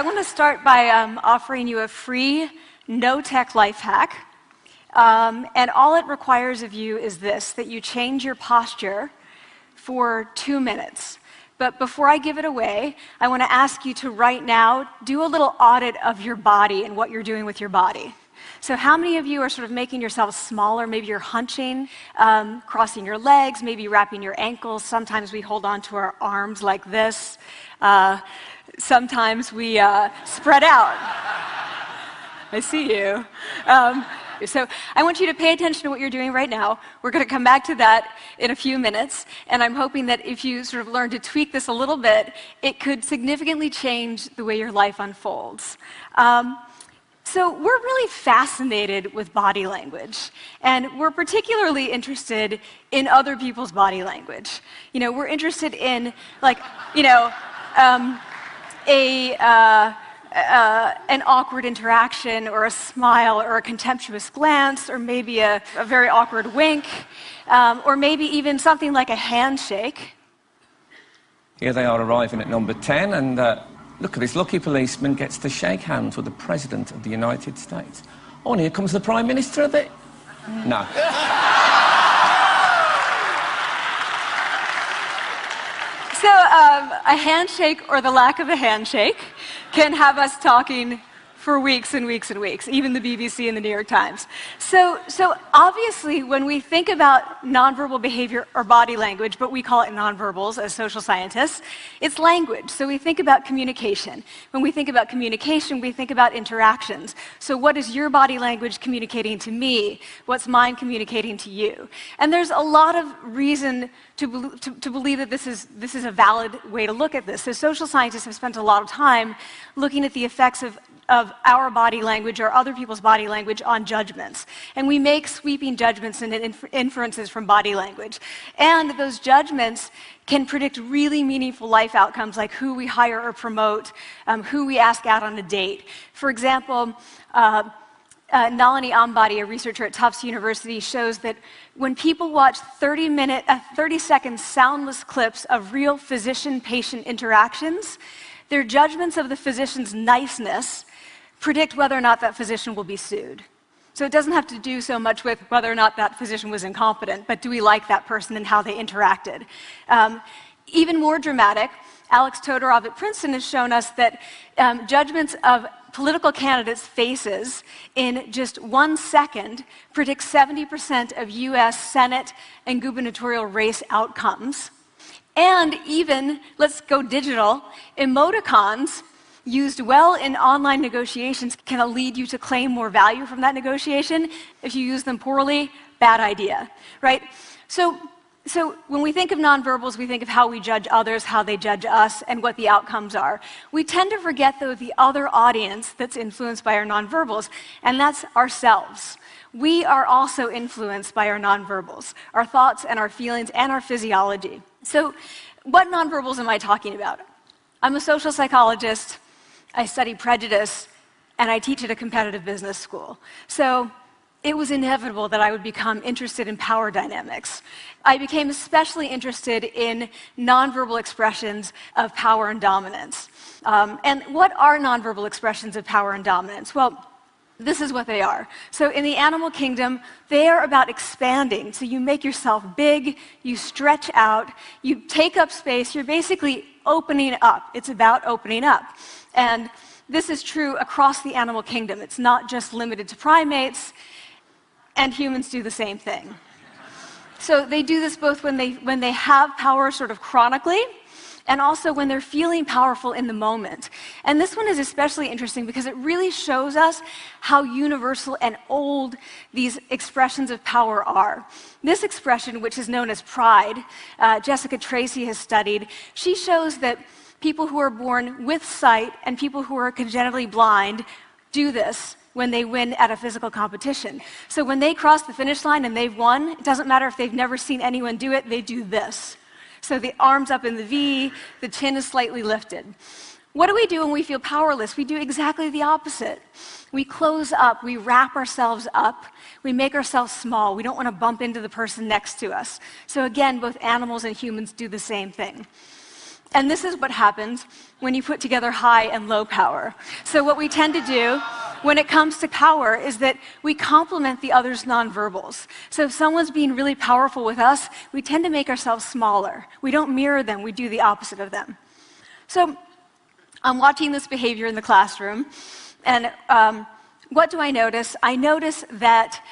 want to start by offering you a free, no-tech life hack. And all it requires of you is this, that you change your posture for 2 minutes. But before I give it away, I want to ask you to right now do a little audit of your body and what you're doing with your body. So how many of you are sort of making yourselves smaller? Maybe you're hunching, crossing your legs, maybe wrapping your ankles. Sometimes we hold on to our arms like this. Sometimes we spread out. I see you. So I want you to pay attention to what you're doing right now. We're going to come back to that in a few minutes, and I'm hoping that if you sort of learn to tweak this a little bit, it could significantly change the way your life unfolds. So we're really fascinated with body language, and we're particularly interested in other people's body language. You know, we're interested in, like, you know, an awkward interaction, or a smile, or a contemptuous glance, or maybe a very awkward wink, or maybe even something like a handshake. Here they are arriving at number 10, and look at this lucky policeman gets to shake hands with the President of the United States. Oh, and here comes the Prime Minister of the... No. So a handshake, or the lack of a handshake, can have us talking for weeks and weeks and weeks, even the BBC and the New York Times. So obviously, when we think about nonverbal behavior or body language, but we call it nonverbals as social scientists, it's language. So we think about communication. When we think about communication, we think about interactions. So what is your body language communicating to me? What's mine communicating to you? And there's a lot of reason to believe that this is a valid way to look at this. So social scientists have spent a lot of time looking at the effects of our body language or other people's body language on judgments. And we make sweeping judgments and inferences from body language. And those judgments can predict really meaningful life outcomes, like who we hire or promote, who we ask out on a date. For example, Nalini Ambady, a researcher at Tufts University, shows that when people watch 30-second soundless clips of real physician-patient interactions, their judgments of the physician's niceness predict whether or not that physician will be sued. So it doesn't have to do so much with whether or not that physician was incompetent, but do we like that person and how they interacted? Even more dramatic, Alex Todorov at Princeton has shown us that judgments of political candidates' faces in just 1 second predict 70% of US Senate and gubernatorial race outcomes. And even, let's go digital, emoticons used well in online negotiations can lead you to claim more value from that negotiation. If you use them poorly, bad idea, right? So when we think of nonverbals, we think of how we judge others, how they judge us, and what the outcomes are. We tend to forget, though, the other audience that's influenced by our nonverbals, and that's ourselves. We are also influenced by our nonverbals, our thoughts and our feelings and our physiology. So what nonverbals am I talking about? I'm a social psychologist, I study prejudice, and I teach at a competitive business school. So it was inevitable that I would become interested in power dynamics. I became especially interested in nonverbal expressions of power and dominance. And what are nonverbal expressions of power and dominance? Well, this is what they are. So in the animal kingdom, they are about expanding. So you make yourself big, you stretch out, you take up space, you're basically opening up. It's about opening up. And this is true across the animal kingdom. It's not just limited to primates, and humans do the same thing. So they do this both when they have power sort of chronically, and also when they're feeling powerful in the moment. And this one is especially interesting because it really shows us how universal and old these expressions of power are. This expression, which is known as pride, Jessica Tracy has studied, she shows that people who are born with sight and people who are congenitally blind do this when they win at a physical competition. So when they cross the finish line and they've won, it doesn't matter if they've never seen anyone do it, they do this. So the arms up in the V, the chin is slightly lifted. What do we do when we feel powerless? We do exactly the opposite. We close up, we wrap ourselves up, we make ourselves small. We don't want to bump into the person next to us. So again, both animals and humans do the same thing. And this is what happens when you put together high and low power. So what we tend to do when it comes to power is that we complement the other's nonverbals. So if someone's being really powerful with us, we tend to make ourselves smaller. We don't mirror them, we do the opposite of them. So I'm watching this behavior in the classroom, and what do I notice? I notice that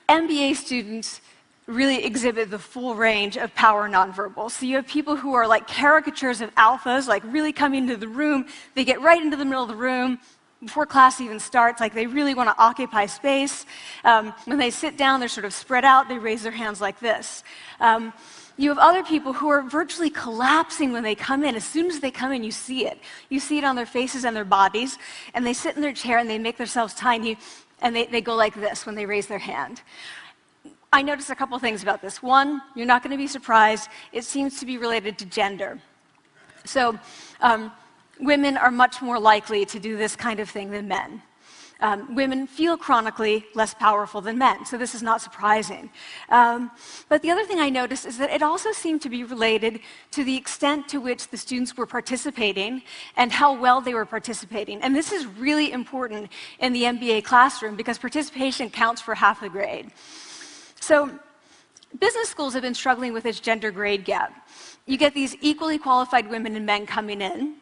MBA students really exhibit the full range of power nonverbals. So you have people who are like caricatures of alphas, like really coming into the room. They get right into the middle of the room before class even starts, like they really want to occupy space. When they sit down, they're sort of spread out. They raise their hands like this. You have other people who are virtually collapsing when they come in. As soon as they come in, you see it. You see it on their faces and their bodies, and they sit in their chair and they make themselves tiny, and they go like this when they raise their hand. I noticed a couple things about this. One, you're not going to be surprised. It seems to be related to gender. So women are much more likely to do this kind of thing than men. Women feel chronically less powerful than men, so this is not surprising. But the other thing I noticed is that it also seemed to be related to the extent to which the students were participating and how well they were participating. And this is really important in the MBA classroom because participation counts for half the grade. So business schools have been struggling with this gender grade gap. You get these equally qualified women and men coming in,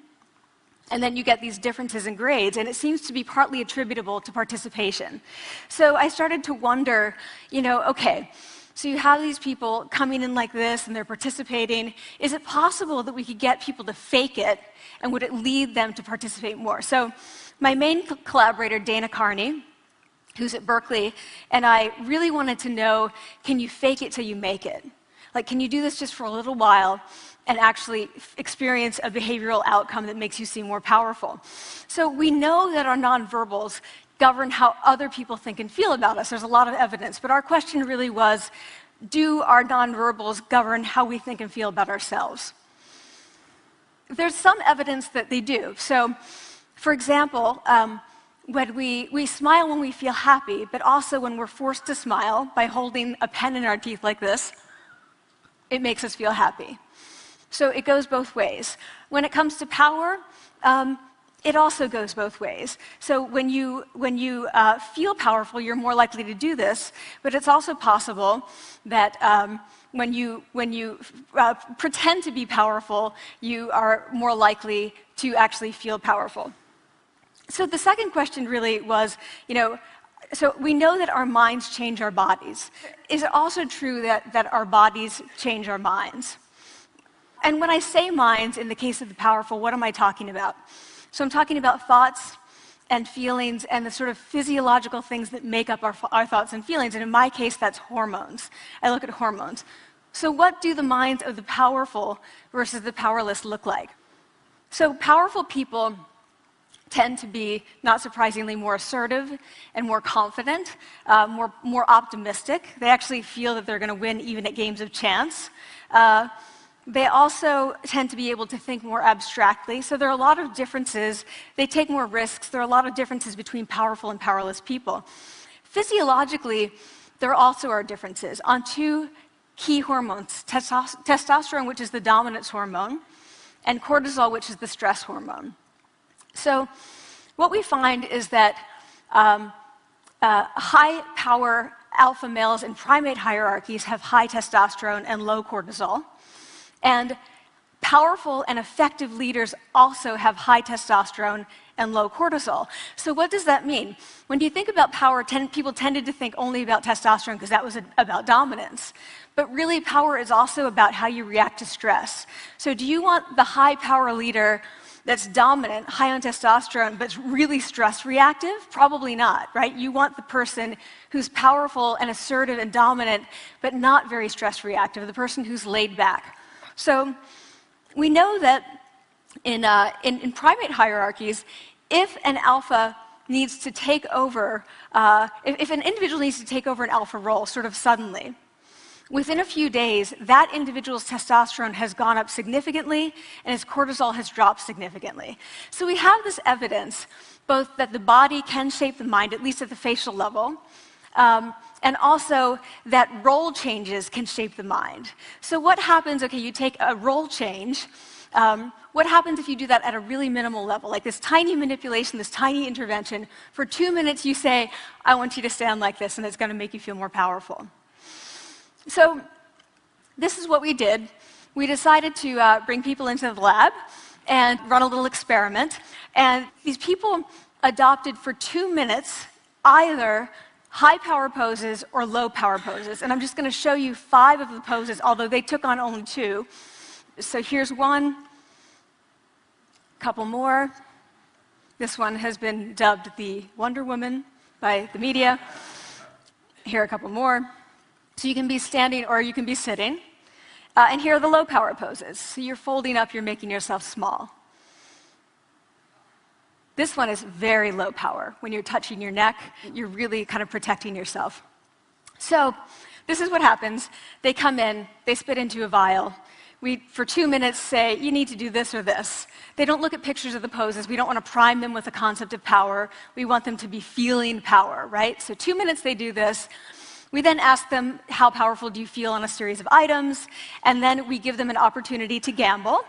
and then you get these differences in grades, and it seems to be partly attributable to participation. So I started to wonder, okay, so you have these people coming in like this, and they're participating. Is it possible that we could get people to fake it, and would it lead them to participate more? So my main collaborator, Dana Carney, who's at Berkeley, and I really wanted to know, can you fake it till you make it? Like, can you do this just for a little while and actually experience a behavioral outcome that makes you seem more powerful? So we know that our nonverbals govern how other people think and feel about us. There's a lot of evidence, but our question really was, do our nonverbals govern how we think and feel about ourselves? There's some evidence that they do. So, for example, when we smile when we feel happy, but also when we're forced to smile by holding a pen in our teeth like this, it makes us feel happy. So it goes both ways. When it comes to power, it also goes both ways. So when you feel powerful, you're more likely to do this, but it's also possible that when you pretend to be powerful, you are more likely to actually feel powerful. So the second question really was, so we know that our minds change our bodies. Is it also true that our bodies change our minds? And when I say minds, in the case of the powerful, what am I talking about? So I'm talking about thoughts and feelings and the sort of physiological things that make up our thoughts and feelings. And in my case, that's hormones. I look at hormones. So what do the minds of the powerful versus the powerless look like? So powerful people tend to be, not surprisingly, more assertive and more confident, more optimistic. They actually feel that they're going to win even at games of chance. They also tend to be able to think more abstractly. So there are a lot of differences. They take more risks. There are a lot of differences between powerful and powerless people. Physiologically, there also are differences on two key hormones, testosterone, which is the dominance hormone, and cortisol, which is the stress hormone. So what we find is that high-power alpha males in primate hierarchies have high testosterone and low cortisol. And powerful and effective leaders also have high testosterone and low cortisol. So what does that mean? When you think about power, people tended to think only about testosterone because that was about dominance. But really, power is also about how you react to stress. So do you want the high-power leader that's dominant, high on testosterone, but really stress reactive? Probably not, right? You want the person who's powerful and assertive and dominant, but not very stress reactive, the person who's laid back. So we know that in primate hierarchies, if an alpha needs to take over, if an individual needs to take over an alpha role sort of suddenly, within a few days, that individual's testosterone has gone up significantly and his cortisol has dropped significantly. So we have this evidence, both that the body can shape the mind, at least at the facial level, and also that role changes can shape the mind. So what happens, okay, you take a role change, what happens if you do that at a really minimal level, like this tiny manipulation, this tiny intervention? For 2 minutes you say, I want you to stand like this, and it's going to make you feel more powerful. So this is what we did. We decided to bring people into the lab and run a little experiment. And these people adopted for 2 minutes either high power poses or low power poses. And I'm just going to show you 5 of the poses, although they took on only 2. So here's one. Couple more. This one has been dubbed the Wonder Woman by the media. Here are a couple more. So you can be standing or you can be sitting. And here are the low power poses. So you're folding up, you're making yourself small. This one is very low power. When you're touching your neck, you're really kind of protecting yourself. So this is what happens. They come in, they spit into a vial. We, for 2 minutes, say, you need to do this or this. They don't look at pictures of the poses. We don't want to prime them with the concept of power. We want them to be feeling power, right? So 2 minutes they do this. We then ask them, how powerful do you feel on a series of items? And then we give them an opportunity to gamble.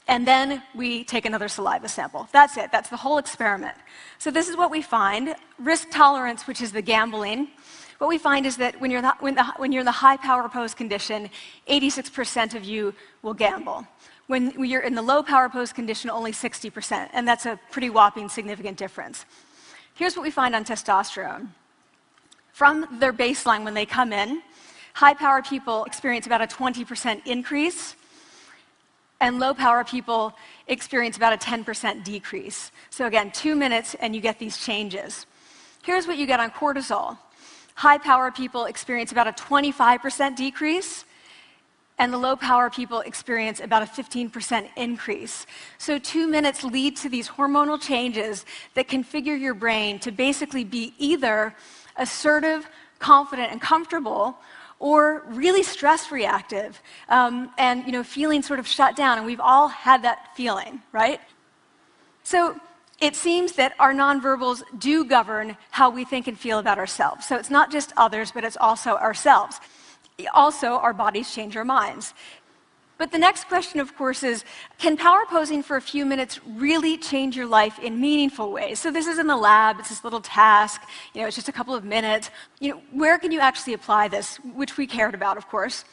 And then we take another saliva sample. That's it. That's the whole experiment. So this is what we find. Risk tolerance, which is the gambling. What we find is that when you're in the high power pose condition, 86% of you will gamble. When you're in the low power pose condition, only 60%, and that's a pretty whopping significant difference. Here's what we find on testosterone. From their baseline when they come in, high power people experience about a 20% increase, and low power people experience about a 10% decrease. So again, 2 minutes and you get these changes. Here's what you get on cortisol. High power people experience about a 25% decrease, and the low power people experience about a 15% increase. So 2 minutes lead to these hormonal changes that configure your brain to basically be either assertive, confident, and comfortable, or really stress reactive, and feeling sort of shut down. And we've all had that feeling, right? So it seems that our nonverbals do govern how we think and feel about ourselves. So it's not just others, but it's also ourselves. Also, our bodies change our minds. But the next question, of course, is, can power posing for a few minutes really change your life in meaningful ways? So this is in the lab, it's this little task, it's just a couple of minutes. Where can you actually apply this, which we cared about, of course.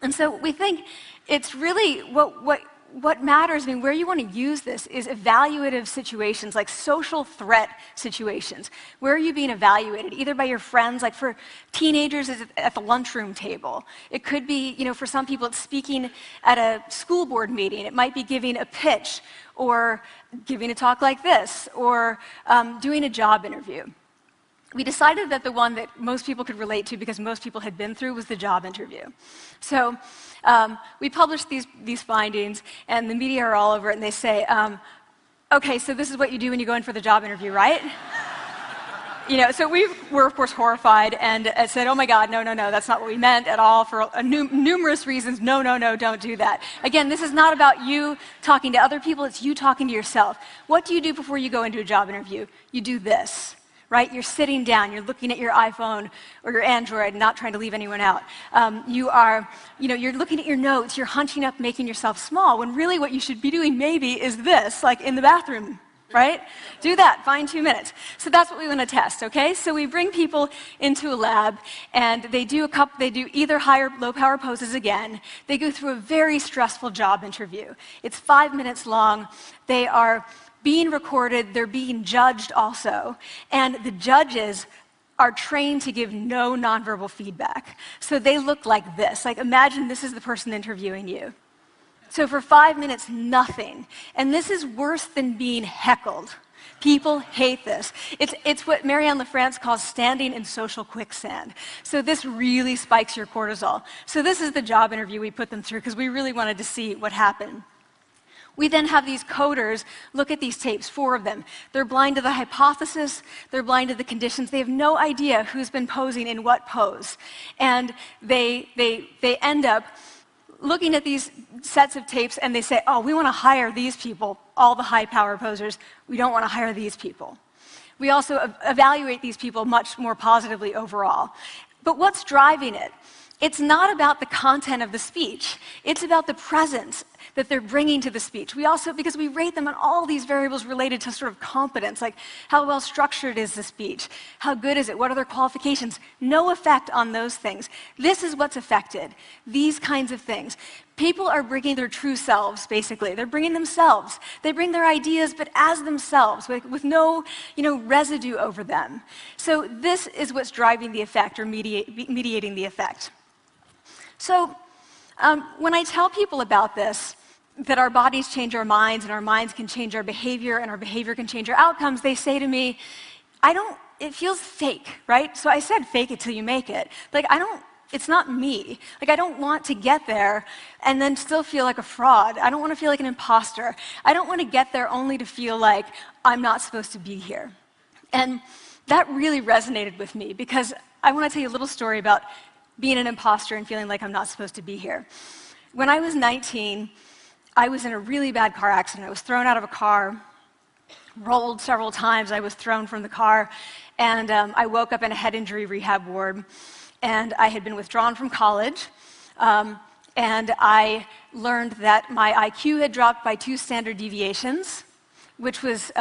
And so we think it's really what matters, where you want to use this is evaluative situations, like social threat situations. Where are you being evaluated? Either by your friends, like for teenagers, it's at the lunchroom table. It could be, for some people, it's speaking at a school board meeting. It might be giving a pitch, or giving a talk like this, or doing a job interview. We decided that the one that most people could relate to, because most people had been through, was the job interview. So we published these findings, and the media are all over it, and they say, okay, so this is what you do when you go in for the job interview, right? So we were, of course, horrified and said, oh my God, no, that's not what we meant at all, for numerous reasons. No, don't do that. Again, this is not about you talking to other people, it's you talking to yourself. What do you do before you go into a job interview? You do this. Right? You're sitting down, you're looking at your iPhone or your Android, not trying to leave anyone out. You're looking at your notes, you're hunching up, making yourself small, when really what you should be doing maybe is this, like in the bathroom, right? Do that, find 2 minutes. So that's what we want to test, okay? So we bring people into a lab, and they do either high or low power poses again. They go through a very stressful job interview. It's 5 minutes long. They are being recorded, they're being judged also, and the judges are trained to give no nonverbal feedback. So they look like this. Like, imagine this is the person interviewing you. So for 5 minutes, nothing. And this is worse than being heckled. People hate this. It's what Marianne LaFrance calls standing in social quicksand. So this really spikes your cortisol. So this is the job interview we put them through, because we really wanted to see what happened. We then have these coders look at these tapes, 4 of them. They're blind to the hypothesis, they're blind to the conditions. They have no idea who's been posing in what pose. And they end up looking at these sets of tapes, and they say, oh, we want to hire these people, all the high power posers. We don't want to hire these people. We also evaluate these people much more positively overall. But what's driving it? It's not about the content of the speech. It's about the presence that they're bringing to the speech. We also, because we rate them on all these variables related to sort of competence, like how well structured is the speech? How good is it? What are their qualifications? No effect on those things. This is what's affected, these kinds of things. People are bringing their true selves, basically. They're bringing themselves. They bring their ideas, but as themselves, with no residue over them. So this is what's driving the effect or mediating the effect. So when I tell people about this, that our bodies change our minds and our minds can change our behavior and our behavior can change our outcomes, they say to me, it feels fake, right? So I said fake it till you make it. Like, it's not me. Like, I don't want to get there and then still feel like a fraud. I don't want to feel like an imposter. I don't want to get there only to feel like I'm not supposed to be here. And that really resonated with me because I want to tell you a little story about being an imposter and feeling like I'm not supposed to be here. When I was 19, I was in a really bad car accident. I was thrown out of a car, rolled several times. I was thrown from the car, and I woke up in a head injury rehab ward. And I had been withdrawn from college, and I learned that my IQ had dropped by 2 standard deviations, which was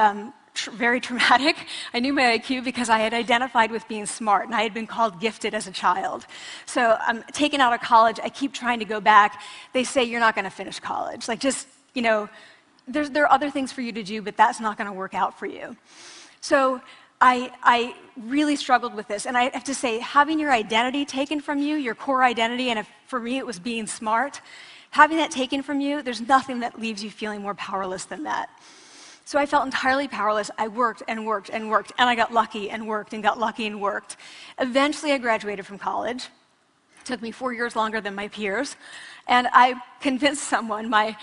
very traumatic. I knew my IQ because I had identified with being smart, and I had been called gifted as a child. So I'm taken out of college. I keep trying to go back. They say, you're not going to finish college. Like, just, there are other things for you to do, but that's not going to work out for you. So I really struggled with this. And I have to say, having your identity taken from you, your core identity, and for me it was being smart, having that taken from you, there's nothing that leaves you feeling more powerless than that. So I felt entirely powerless. I worked and worked and worked, and I got lucky and worked and got lucky and worked. Eventually I graduated from college. It took me 4 years longer than my peers. And I convinced someone, my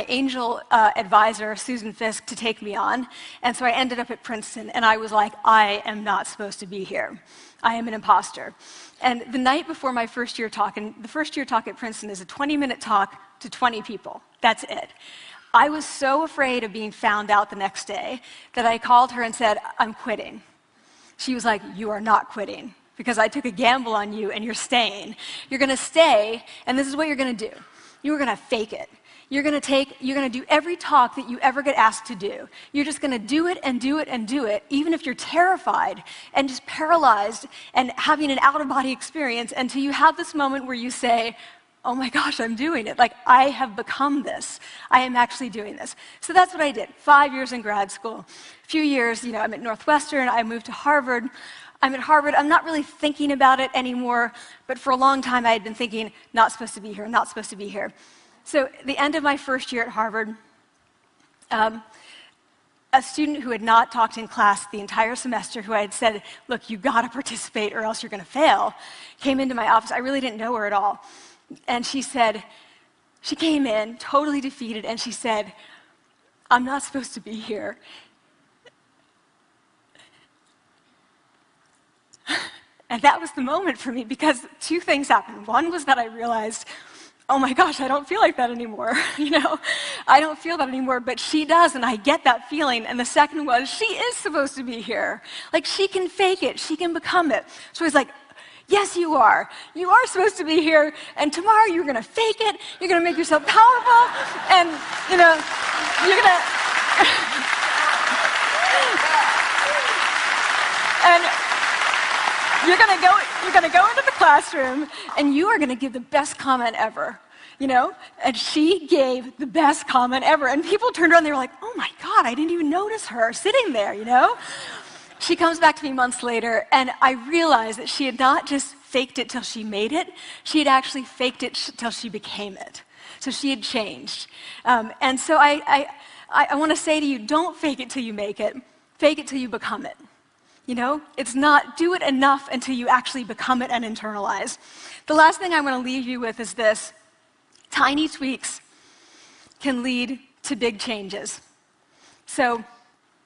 angel advisor, Susan Fisk, to take me on. And so I ended up at Princeton, and I was like, I am not supposed to be here. I am an imposter. And the night before my first year talk, and the first year talk at Princeton is a 20-minute talk to 20 people. That's it. I was so afraid of being found out the next day that I called her and said, I'm quitting. She was like, you are not quitting, because I took a gamble on you and you're staying. You're going to stay, and this is what you're going to do. You're going to fake it. You're going to do every talk that you ever get asked to do. You're just going to do it and do it and do it, even if you're terrified and just paralyzed and having an out-of-body experience until you have this moment where you say, oh my gosh, I'm doing it. Like, I have become this. I am actually doing this. So that's what I did. 5 years in grad school. A few years, I'm at Northwestern. I moved to Harvard. I'm at Harvard. I'm not really thinking about it anymore, but for a long time I had been thinking, not supposed to be here, not supposed to be here. So at the end of my first year at Harvard, a student who had not talked in class the entire semester, who I had said, look, you got to participate or else you're going to fail, came into my office. I really didn't know her at all. And she came in totally defeated, and she said, I'm not supposed to be here. And that was the moment for me, because 2 things happened. One was that I realized, oh my gosh, I don't feel like that anymore. I don't feel that anymore, but she does, and I get that feeling. And the second was, she is supposed to be here. Like, she can fake it, she can become it. So I was like, yes, you are. You are supposed to be here, and tomorrow you're going to fake it, you're going to make yourself powerful, and, you're going to... and you're going to go into the classroom, and you are going to give the best comment ever, And she gave the best comment ever, and people turned around, and they were like, oh my God, I didn't even notice her sitting there, She comes back to me months later, and I realized that she had not just faked it till she made it, she had actually faked it till she became it. So she had changed. And so I want to say to you, don't fake it till you make it. Fake it till you become it. It's not do it enough until you actually become it and internalize. The last thing I want to leave you with is this. Tiny tweaks can lead to big changes. So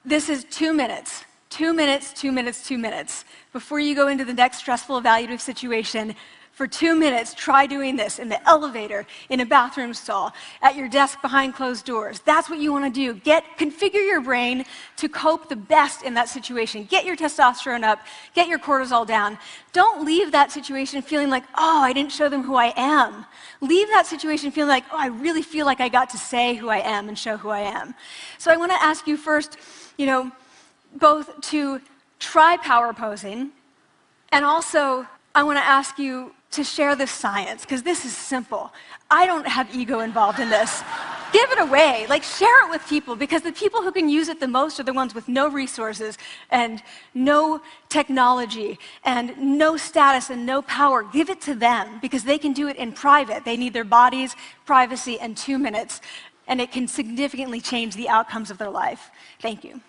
this is 2 minutes. 2 minutes, 2 minutes, 2 minutes. Before you go into the next stressful evaluative situation, For 2 minutes, try doing this in the elevator, in a bathroom stall, at your desk behind closed doors. That's what you want to do. Configure your brain to cope the best in that situation. Get your testosterone up, get your cortisol down. Don't leave that situation feeling like, oh, I didn't show them who I am. Leave that situation feeling like, oh, I really feel like I got to say who I am and show who I am. So I want to ask you first, both to try power posing, and also I want to ask you to share the science, because this is simple. I don't have ego involved in this. Give it away, share it with people, because the people who can use it the most are the ones with no resources and no technology and no status and no power. Give it to them, because they can do it in private. They need their bodies, privacy, and 2 minutes, and it can significantly change the outcomes of their life. Thank you.